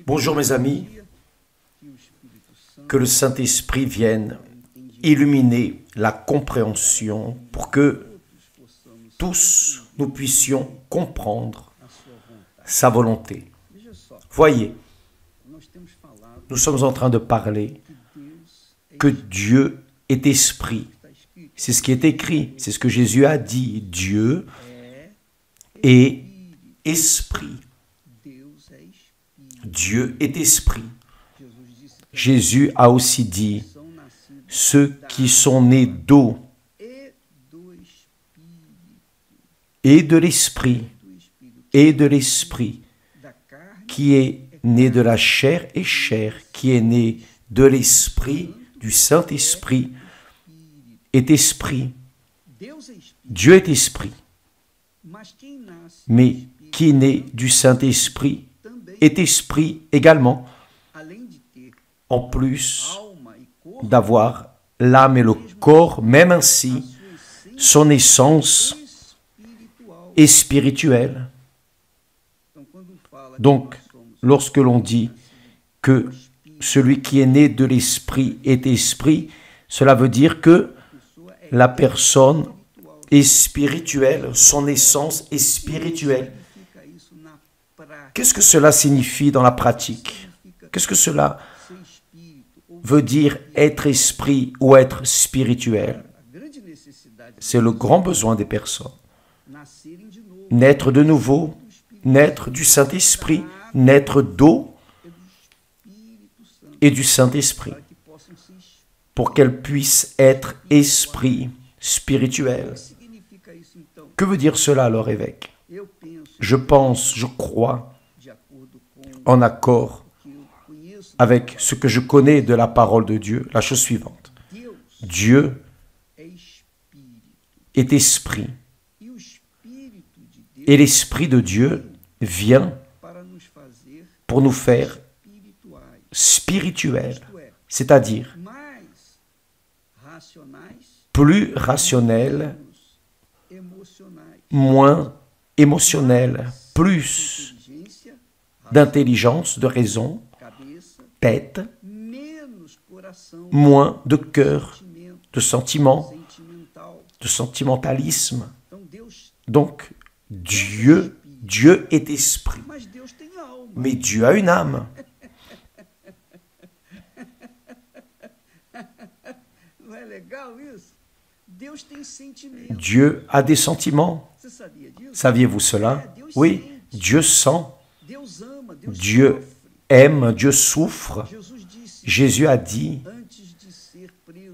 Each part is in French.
Bonjour mes amis, que le Saint-Esprit vienne illuminer la compréhension pour que tous nous puissions comprendre sa volonté. Voyez, nous sommes en train de parler que Dieu est esprit. C'est ce qui est écrit, c'est ce que Jésus a dit. Dieu est esprit. Dieu est esprit. Jésus a aussi dit, ceux qui sont nés d'eau et de l'esprit, qui est né de la chair et chair, qui est né de l'esprit, du Saint-Esprit, est esprit. Dieu est esprit. Mais qui est né du Saint-Esprit est esprit également, en plus d'avoir l'âme et le corps, même ainsi, son essence est spirituelle. Donc, lorsque l'on dit que celui qui est né de l'esprit est esprit, cela veut dire que la personne est spirituelle, son essence est spirituelle. Qu'est-ce que cela signifie dans la pratique? Qu'est-ce que cela veut dire être esprit ou être spirituel? C'est le grand besoin des personnes. Naître de nouveau, naître du Saint-Esprit, naître d'eau et du Saint-Esprit, pour qu'elles puissent être esprit spirituel. Que veut dire cela alors, évêque? Je pense, je crois, en accord avec ce que je connais de la parole de Dieu, la chose suivante. Dieu est esprit. Et l'Esprit de Dieu vient pour nous faire spirituels, c'est-à-dire plus rationnels, moins émotionnels, plus d'intelligence, de raison, tête, moins de cœur, de sentiment, de sentimentalisme. Donc, Dieu est esprit. Mais Dieu a une âme. Dieu a des sentiments. Saviez-vous cela? Oui, Dieu sent. Dieu aime, Dieu souffre. Jésus a dit,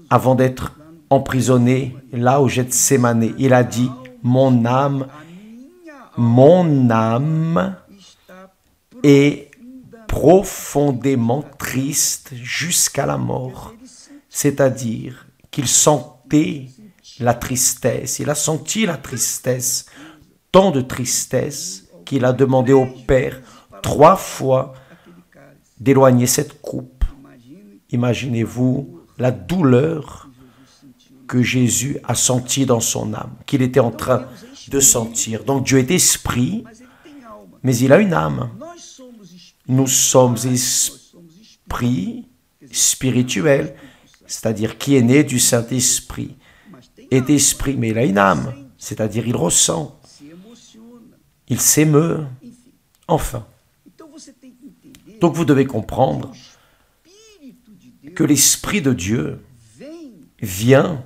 avant d'être emprisonné là au Gethsémani, il a dit, mon âme est profondément triste jusqu'à la mort. C'est-à-dire qu'il sentait la tristesse, il a senti la tristesse, tant de tristesse qu'il a demandé au Père 3 fois d'éloigner cette coupe. Imaginez-vous la douleur que Jésus a sentie dans son âme, qu'il était en train de sentir. Donc Dieu est esprit, mais il a une âme. Nous sommes esprits spirituels, c'est-à-dire qui est né du Saint-Esprit, est esprit, mais il a une âme, c'est-à-dire il ressent, il s'émeut, enfin. Donc vous devez comprendre que l'Esprit de Dieu vient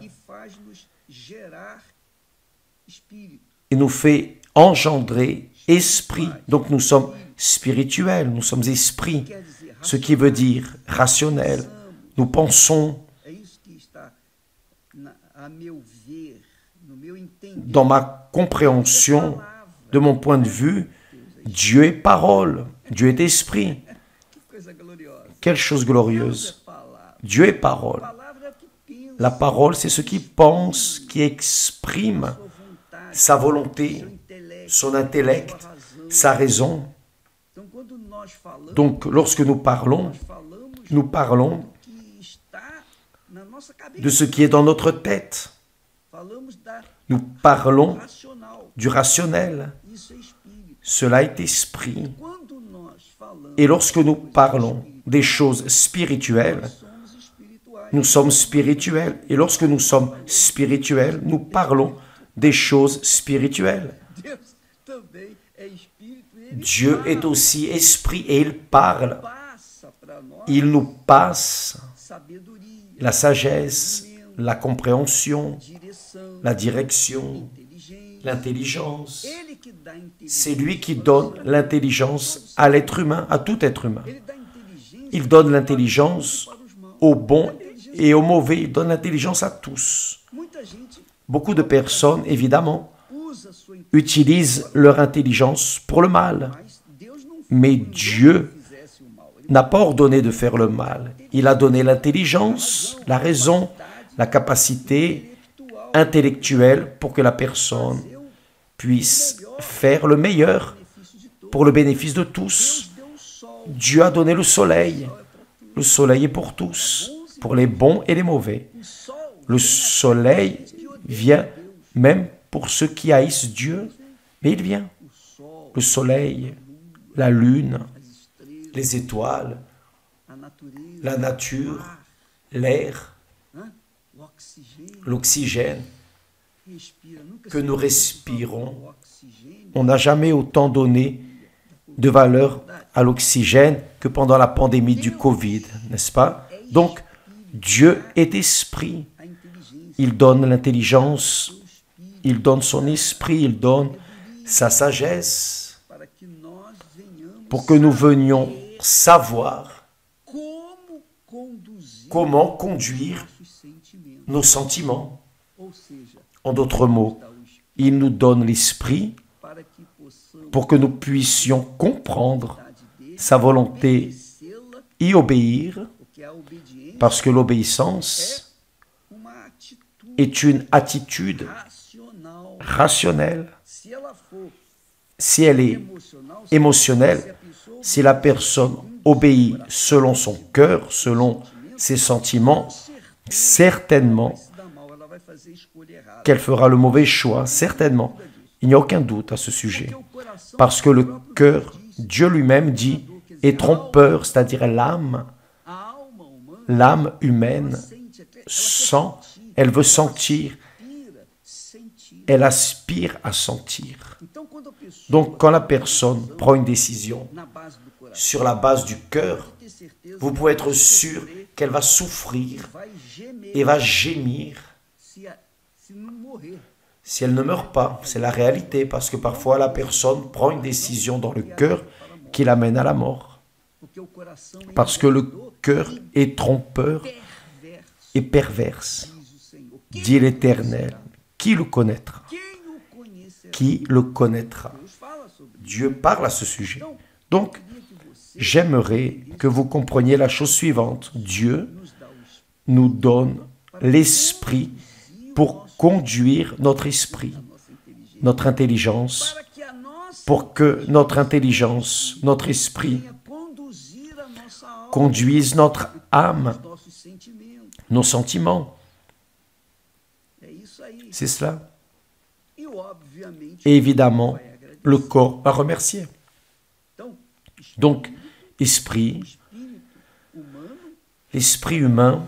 et nous fait engendrer esprit. Donc nous sommes spirituels, nous sommes esprits, ce qui veut dire rationnel. Nous pensons. Dans ma compréhension, de mon point de vue, Dieu est parole, Dieu est esprit. Quelle chose glorieuse! Dieu est parole. La parole, c'est ce qui pense, qui exprime sa volonté, son intellect, sa raison. Donc, lorsque nous parlons de ce qui est dans notre tête. Nous parlons du rationnel. Cela est esprit. Et lorsque nous parlons des choses spirituelles, nous sommes spirituels. Et lorsque nous sommes spirituels, nous parlons des choses spirituelles. Dieu est aussi esprit et il parle. Il nous passe la sagesse, la compréhension, la direction, l'intelligence. C'est lui qui donne l'intelligence à l'être humain, à tout être humain. Il donne l'intelligence aux bons et aux mauvais. Il donne l'intelligence à tous. Beaucoup de personnes, évidemment, utilisent leur intelligence pour le mal. Mais Dieu n'a pas ordonné de faire le mal. Il a donné l'intelligence, la raison, la capacité intellectuelle pour que la personne puisse faire le meilleur pour le bénéfice de tous. Dieu a donné le soleil. Le soleil est pour tous, pour les bons et les mauvais. Le soleil vient même pour ceux qui haïssent Dieu, mais il vient. Le soleil, la lune, les étoiles, la nature, l'air, l'oxygène que nous respirons. On n'a jamais autant donné de valeur à l'oxygène que pendant la pandémie du Covid, n'est-ce pas? Donc, Dieu est esprit. Il donne l'intelligence, il donne son esprit, il donne sa sagesse pour que nous venions savoir comment conduire nos sentiments. En d'autres mots, il nous donne l'esprit pour que nous puissions comprendre sa volonté, y obéir, parce que l'obéissance est une attitude rationnelle. Si elle est émotionnelle, si la personne obéit selon son cœur, selon ses sentiments, certainement qu'elle fera le mauvais choix, certainement. Il n'y a aucun doute à ce sujet. Parce que le cœur, Dieu lui-même dit, est trompeur, c'est-à-dire l'âme humaine sent, elle veut sentir, elle aspire à sentir. Donc quand la personne prend une décision sur la base du cœur, vous pouvez être sûr qu'elle va souffrir et va gémir si elle ne meurt pas. C'est la réalité, parce que parfois la personne prend une décision dans le cœur qui l'amène à la mort. Parce que le cœur est trompeur et perverse, dit l'Éternel. Qui le connaîtra? Qui le connaîtra? Dieu parle à ce sujet. Donc, j'aimerais que vous compreniez la chose suivante. Dieu nous donne l'esprit pour conduire notre esprit, notre intelligence, pour que notre intelligence, notre esprit, conduise notre âme, nos sentiments. C'est cela. Et évidemment, le corps va remercier. Donc, l'esprit humain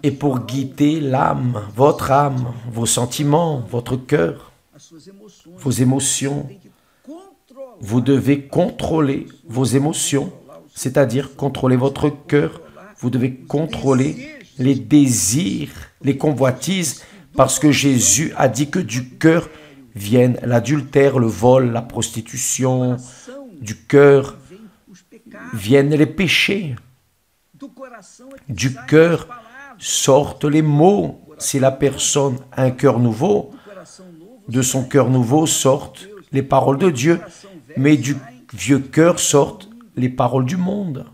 est pour guider l'âme, votre âme, vos sentiments, votre cœur, vos émotions. Vous devez contrôler vos émotions, c'est-à-dire contrôler votre cœur. Vous devez contrôler les désirs, les convoitises, parce que Jésus a dit que du cœur viennent l'adultère, le vol, la prostitution. Du cœur viennent les péchés. Du cœur sortent les mots. Si la personne a un cœur nouveau, de son cœur nouveau sortent les paroles de Dieu, mais du vieux cœur sortent les paroles du monde.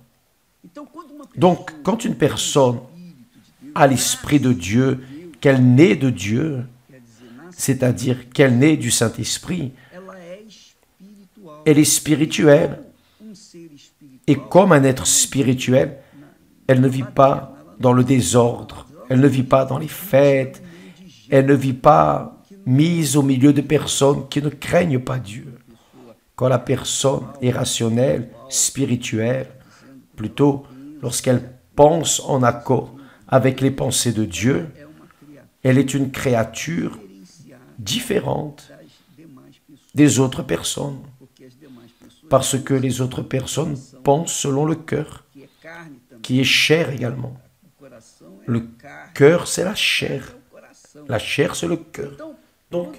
Donc, quand une personne a l'Esprit de Dieu, qu'elle naît de Dieu, c'est-à-dire qu'elle naît du Saint-Esprit, elle est spirituelle. Et comme un être spirituel, elle ne vit pas dans le désordre, elle ne vit pas dans les fêtes, elle ne vit pas mise au milieu de personnes qui ne craignent pas Dieu. Quand la personne est rationnelle, spirituelle, plutôt lorsqu'elle pense en accord avec les pensées de Dieu, elle est une créature différente des autres personnes. Parce que les autres personnes pensent selon le cœur, qui est chair également. Le cœur, c'est la chair. La chair, c'est le cœur. Donc,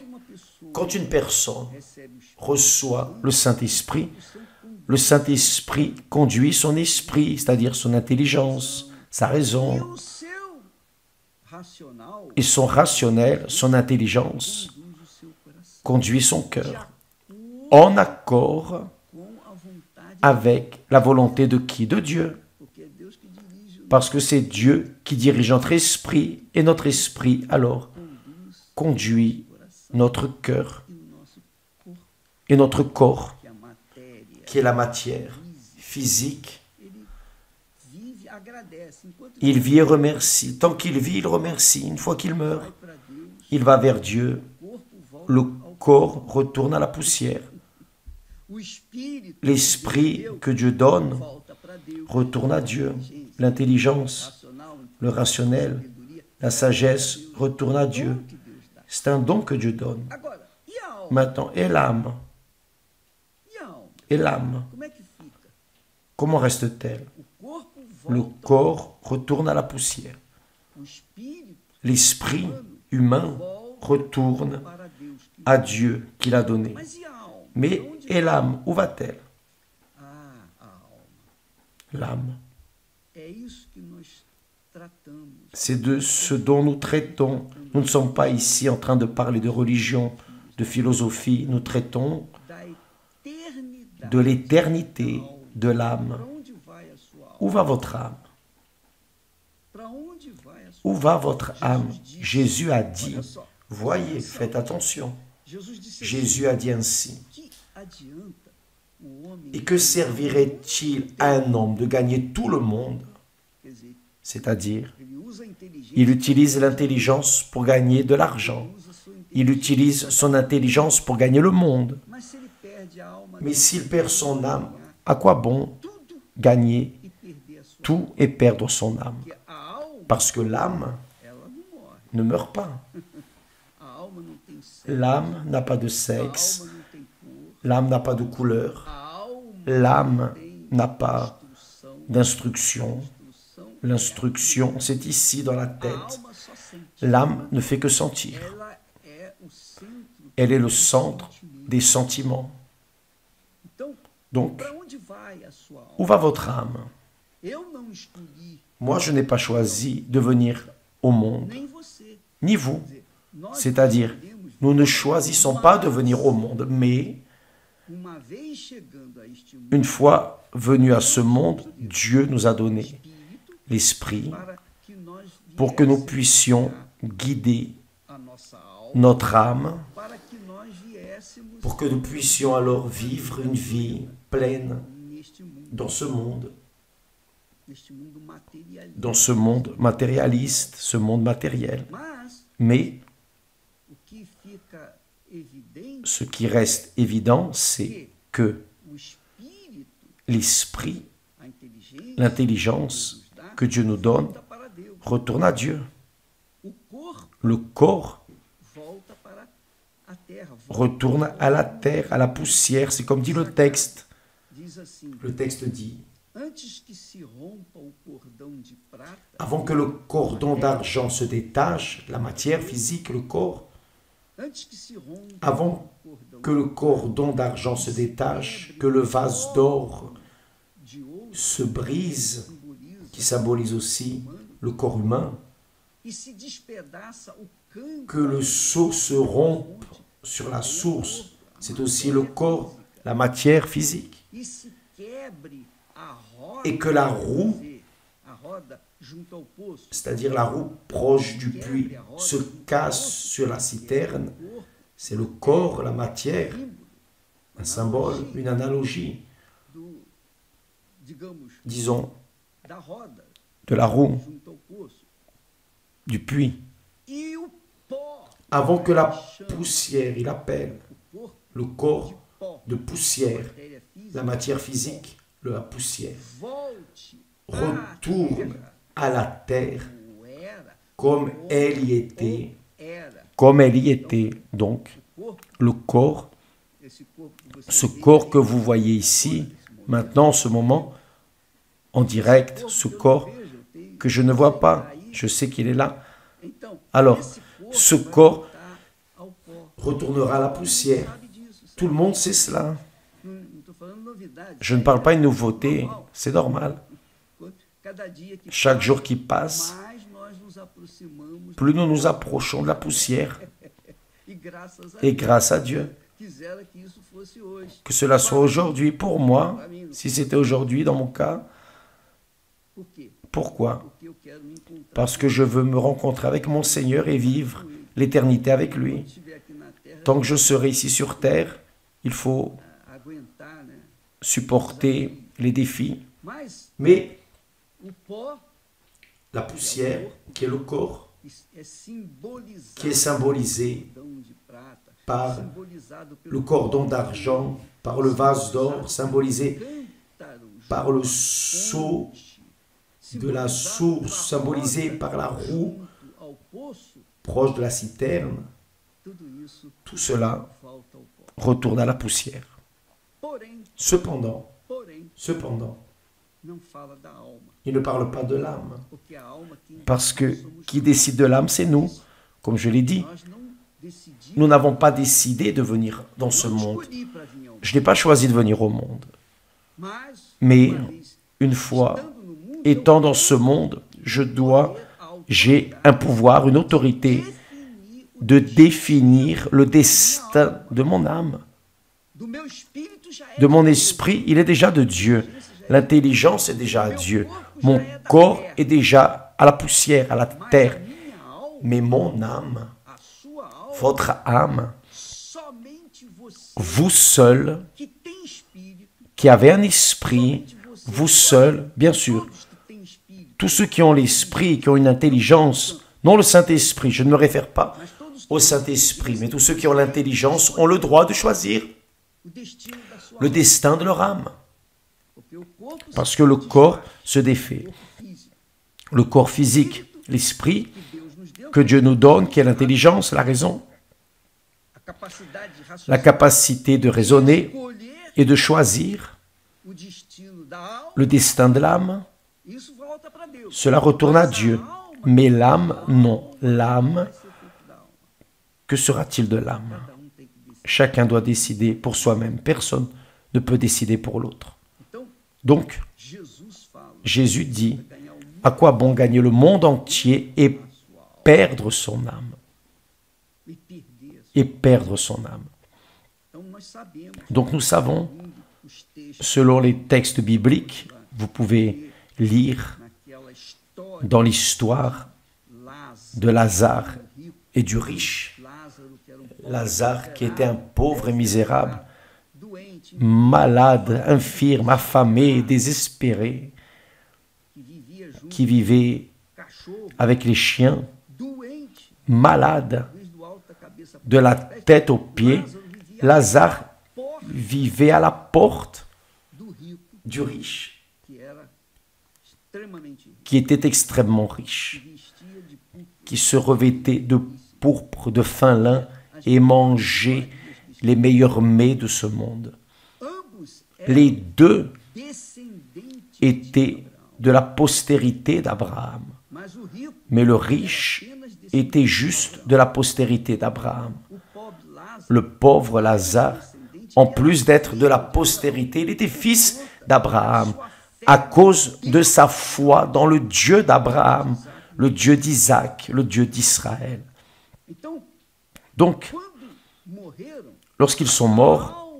quand une personne reçoit le Saint-Esprit conduit son esprit, c'est-à-dire son intelligence, sa raison, et son rationnel, son intelligence, conduit son cœur en accord avec la volonté de qui? De Dieu. Parce que c'est Dieu qui dirige notre esprit, et notre esprit, alors, conduit notre cœur et notre corps, qui est la matière physique. Il vit et remercie. Tant qu'il vit, il remercie. Une fois qu'il meurt, il va vers Dieu. Le corps retourne à la poussière. L'esprit que Dieu donne retourne à Dieu. L'intelligence, le rationnel, la sagesse retourne à Dieu. C'est un don que Dieu donne. Maintenant, et l'âme? Et l'âme, comment reste-t-elle? Le corps retourne à la poussière. L'esprit humain retourne à Dieu qui l'a donné. Mais, et l'âme, où va-t-elle? L'âme. C'est de ce dont nous traitons. Nous ne sommes pas ici en train de parler de religion, de philosophie. Nous traitons de l'éternité de l'âme. Où va votre âme? Où va votre âme? Jésus a dit, voyez, faites attention. Jésus a dit ainsi. Et que servirait-il à un homme de gagner tout le monde? C'est-à-dire, il utilise l'intelligence pour gagner de l'argent. Il utilise son intelligence pour gagner le monde. Mais s'il perd son âme, à quoi bon gagner tout et perdre son âme? Parce que l'âme ne meurt pas. L'âme n'a pas de sexe. L'âme n'a pas de couleur. L'âme n'a pas d'instruction. L'instruction, c'est ici dans la tête. L'âme ne fait que sentir. Elle est le centre des sentiments. Donc, où va votre âme? Moi, je n'ai pas choisi de venir au monde, ni vous. C'est-à-dire, nous ne choisissons pas de venir au monde, mais une fois venus à ce monde, Dieu nous a donné l'esprit pour que nous puissions guider notre âme, pour que nous puissions alors vivre une vie pleine dans ce monde matérialiste, ce monde matériel. Mais ce qui reste évident, c'est que l'esprit, l'intelligence que Dieu nous donne, retourne à Dieu. Le corps retourne à la terre, à la poussière. C'est comme dit le texte. Le texte dit, avant que le cordon d'argent se détache, la matière physique, le corps, avant que le cordon d'argent se détache, que le vase d'or se brise, qui symbolise aussi le corps humain, que le seau se rompe sur la source, c'est aussi le corps, la matière physique, et que la roue, c'est-à-dire la roue proche du puits, se casse sur la citerne, c'est le corps, la matière, un symbole, une analogie, disons, de la roue, du puits. Avant que la poussière, il appelle le corps, de poussière, la matière physique, la poussière, retourne à la terre comme elle y était, Donc, le corps, ce corps que vous voyez ici, maintenant, en ce moment, en direct, ce corps que je ne vois pas, je sais qu'il est là. Alors, ce corps retournera à la poussière. Tout le monde sait cela. Je ne parle pas d'une nouveauté, c'est normal. Chaque jour qui passe, plus nous nous approchons de la poussière. Et grâce à Dieu, que cela soit aujourd'hui pour moi, si c'était aujourd'hui dans mon cas. Pourquoi? Parce que je veux me rencontrer avec mon Seigneur et vivre l'éternité avec lui. Tant que je serai ici sur terre, il faut supporter les défis. Mais la poussière, qui est le corps, qui est symbolisé par le cordon d'argent, par le vase d'or, symbolisé par le seau de la source, symbolisé par la roue proche de la citerne, tout cela retourne à la poussière. Cependant, il ne parle pas de l'âme, parce que qui décide de l'âme, c'est nous. Comme je l'ai dit, nous n'avons pas décidé de venir dans ce monde. Je n'ai pas choisi de venir au monde. Mais une fois étant dans ce monde, j'ai un pouvoir, une autorité de définir le destin de mon âme. De mon esprit, il est déjà de Dieu. L'intelligence est déjà à Dieu. Mon corps est déjà à la poussière, à la terre. Mais mon âme, votre âme, vous seul, qui avez un esprit, vous seul, bien sûr, tous ceux qui ont l'esprit, qui ont une intelligence, non le Saint-Esprit, je ne me réfère pas au Saint-Esprit, mais tous ceux qui ont l'intelligence ont le droit de choisir le destin de leur âme. Parce que le corps se défait. Le corps physique, l'esprit que Dieu nous donne, qui est l'intelligence, la raison, la capacité de raisonner et de choisir le destin de l'âme, cela retourne à Dieu. Mais l'âme, non. L'âme, que sera-t-il de l'âme? Chacun doit décider pour soi-même. Personne ne peut décider pour l'autre. Donc, Jésus dit, à quoi bon gagner le monde entier et perdre son âme? Et perdre son âme. Donc nous savons, selon les textes bibliques, vous pouvez lire dans l'histoire de Lazare et du riche. Lazare qui était un pauvre et misérable, malade, infirme, affamé, désespéré, qui vivait avec les chiens, malade, de la tête aux pieds. Lazare vivait à la porte du riche, qui était extrêmement riche, qui se revêtait de pourpre, de fin lin et mangeait les meilleurs mets de ce monde. Les deux étaient de la postérité d'Abraham, mais le riche était juste de la postérité d'Abraham. Le pauvre Lazare, en plus d'être de la postérité, il était fils d'Abraham à cause de sa foi dans le Dieu d'Abraham, le Dieu d'Isaac, le Dieu d'Israël. Donc, lorsqu'ils sont morts,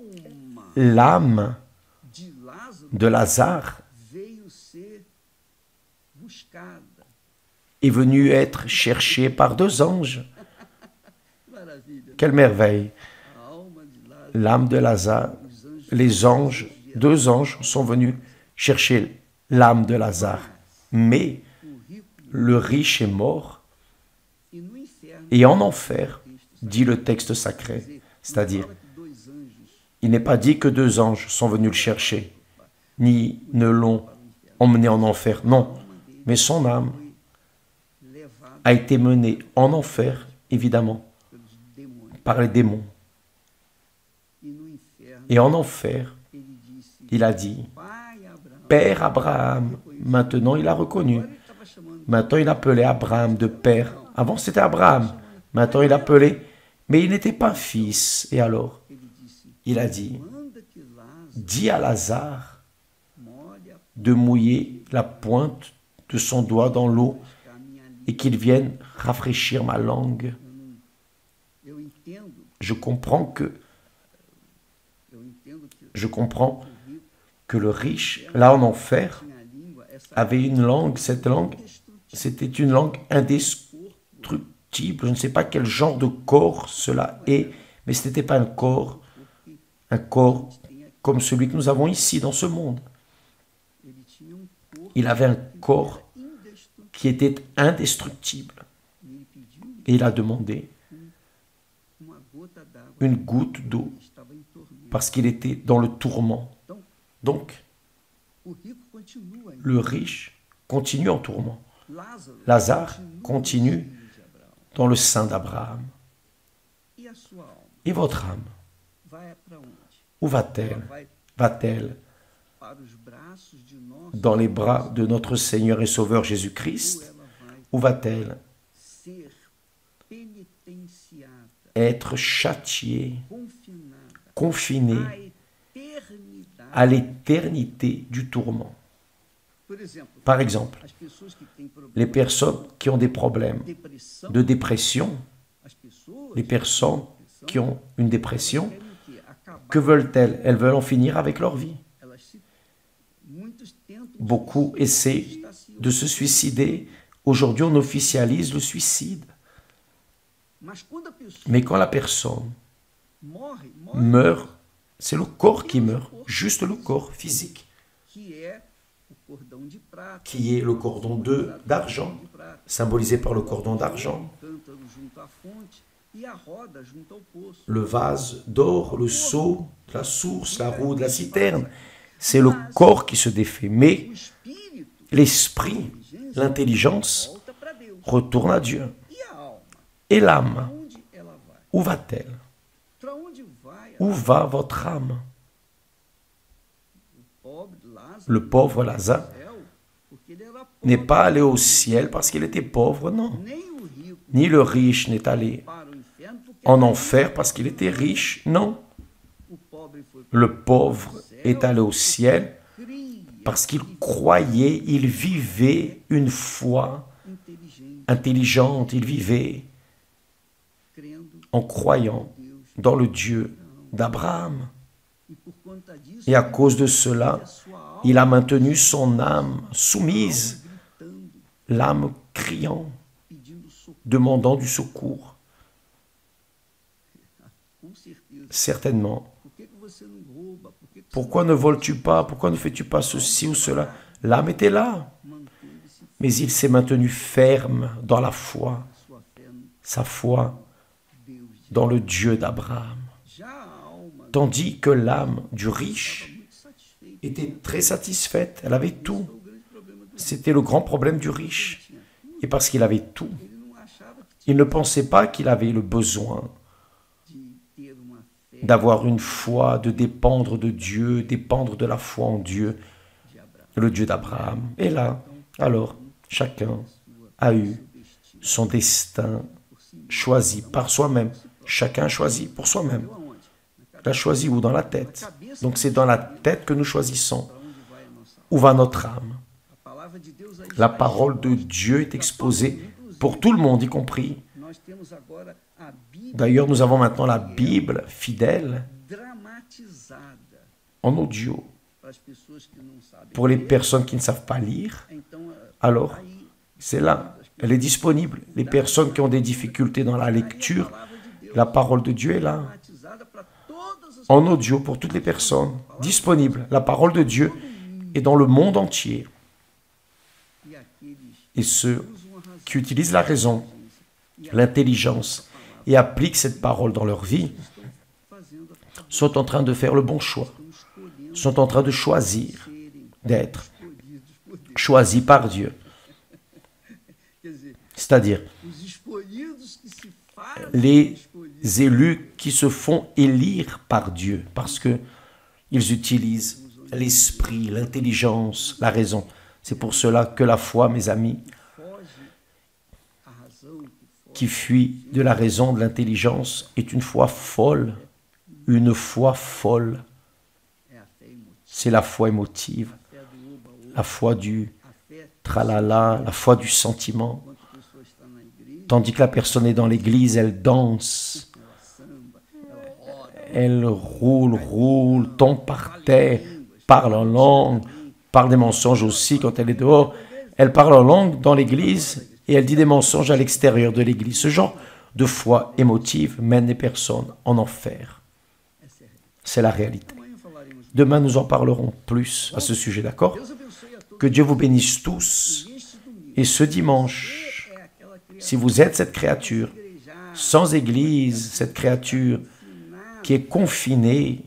l'âme de Lazare est venue être cherchée par deux anges. Quelle merveille! L'âme de Lazare, les anges, deux anges sont venus chercher l'âme de Lazare. Mais le riche est mort et en enfer, dit le texte sacré, c'est-à-dire Il n'est pas dit que 2 anges sont venus le chercher, ni ne l'ont emmené en enfer. Non, mais son âme a été menée en enfer, évidemment, par les démons. Et en enfer, il a dit, Père Abraham. Maintenant, il a reconnu. Maintenant, il appelait Abraham de père. Avant, c'était Abraham. Maintenant, il appelait, mais il n'était pas fils. Et alors, il a dit, dis à Lazare de mouiller la pointe de son doigt dans l'eau et qu'il vienne rafraîchir ma langue. Je comprends que le riche, là en enfer, avait une langue. Cette langue, c'était une langue indestructible. Je ne sais pas quel genre de corps cela est, mais ce n'était pas un corps comme celui que nous avons ici dans ce monde. Il avait un corps qui était indestructible. Et il a demandé une goutte d'eau parce qu'il était dans le tourment. Donc, le riche continue en tourment. Lazare continue dans le sein d'Abraham. Et votre âme, où va-t-elle? Va-t-elle dans les bras de notre Seigneur et Sauveur Jésus-Christ? Où va-t-elle être châtiée, confinée à l'éternité du tourment? Par exemple, les personnes qui ont des problèmes de dépression, les personnes qui ont une dépression, que veulent-elles? Elles veulent en finir avec leur vie. Beaucoup essaient de se suicider. Aujourd'hui, on officialise le suicide. Mais quand la personne meurt, c'est le corps qui meurt, juste le corps physique, qui est le cordon d'argent, symbolisé par le cordon d'argent, le vase d'or, le seau, la source, la roue de la citerne. C'est le corps qui se défait, mais l'esprit, l'intelligence, retourne à Dieu. Et l'âme, où va-t-elle? Où va votre âme? Le pauvre Lazare n'est pas allé au ciel parce qu'il était pauvre, non. Ni le riche n'est allé en enfer parce qu'il était riche, non. Le pauvre est allé au ciel parce qu'il croyait, il vivait une foi intelligente, il vivait en croyant dans le Dieu d'Abraham. Et à cause de cela, il a maintenu son âme soumise, l'âme criant, demandant du secours. Certainement. Pourquoi ne voles-tu pas? Pourquoi ne fais-tu pas ceci ou cela? L'âme était là. Mais il s'est maintenu ferme dans la foi, sa foi dans le Dieu d'Abraham. Tandis que l'âme du riche était très satisfaite, elle avait tout. C'était le grand problème du riche. Et parce qu'il avait tout, il ne pensait pas qu'il avait le besoin d'avoir une foi, de dépendre de Dieu, dépendre de la foi en Dieu, le Dieu d'Abraham. Et là, alors, chacun a eu son destin choisi par soi-même. Chacun a choisi pour soi-même. Il a choisi où? Dans la tête. Donc c'est dans la tête que nous choisissons. Où va notre âme? La parole de Dieu est exposée pour tout le monde, y compris. D'ailleurs, nous avons maintenant la Bible fidèle en audio. Pour les personnes qui ne savent pas lire, alors c'est là, elle est disponible. Les personnes qui ont des difficultés dans la lecture, la parole de Dieu est là. En audio pour toutes les personnes, disponible. La parole de Dieu est dans le monde entier. Et ceux qui utilisent la raison, l'intelligence et appliquent cette parole dans leur vie sont en train de faire le bon choix, sont en train de choisir d'être choisis par Dieu. C'est-à-dire les élus qui se font élire par Dieu parce qu'ils utilisent l'esprit, l'intelligence, la raison. C'est pour cela que la foi, mes amis, qui fuit de la raison, de l'intelligence, est une foi folle. Une foi folle. C'est la foi émotive, la foi du tralala, la foi du sentiment. Tandis que la personne est dans l'église, elle danse, elle roule, tombe par terre, parle en langue, parle des mensonges aussi quand elle est dehors. Elle parle en langue dans l'église et elle dit des mensonges à l'extérieur de l'église. Ce genre de foi émotive mène les personnes en enfer. C'est la réalité. Demain, nous en parlerons plus à ce sujet, d'accord? Que Dieu vous bénisse tous. Et ce dimanche, si vous êtes cette créature sans église, cette créature qui est confinée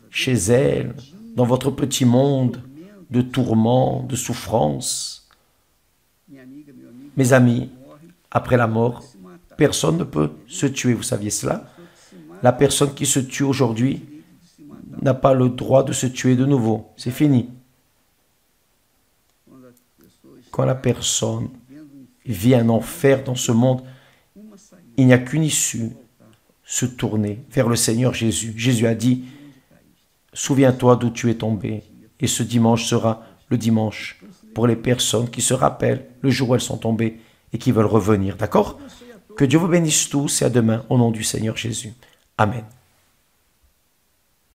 chez elle, dans votre petit monde de tourments, de souffrances, mes amis, après la mort, personne ne peut se tuer, vous saviez cela? La personne qui se tue aujourd'hui n'a pas le droit de se tuer de nouveau. C'est fini. Quand la personne vit un enfer dans ce monde, il n'y a qu'une issue, se tourner vers le Seigneur Jésus. Jésus a dit, souviens-toi d'où tu es tombé. Et ce dimanche sera le dimanche pour les personnes qui se rappellent le jour où elles sont tombées et qui veulent revenir. D'accord? Que Dieu vous bénisse tous et à demain au nom du Seigneur Jésus. Amen.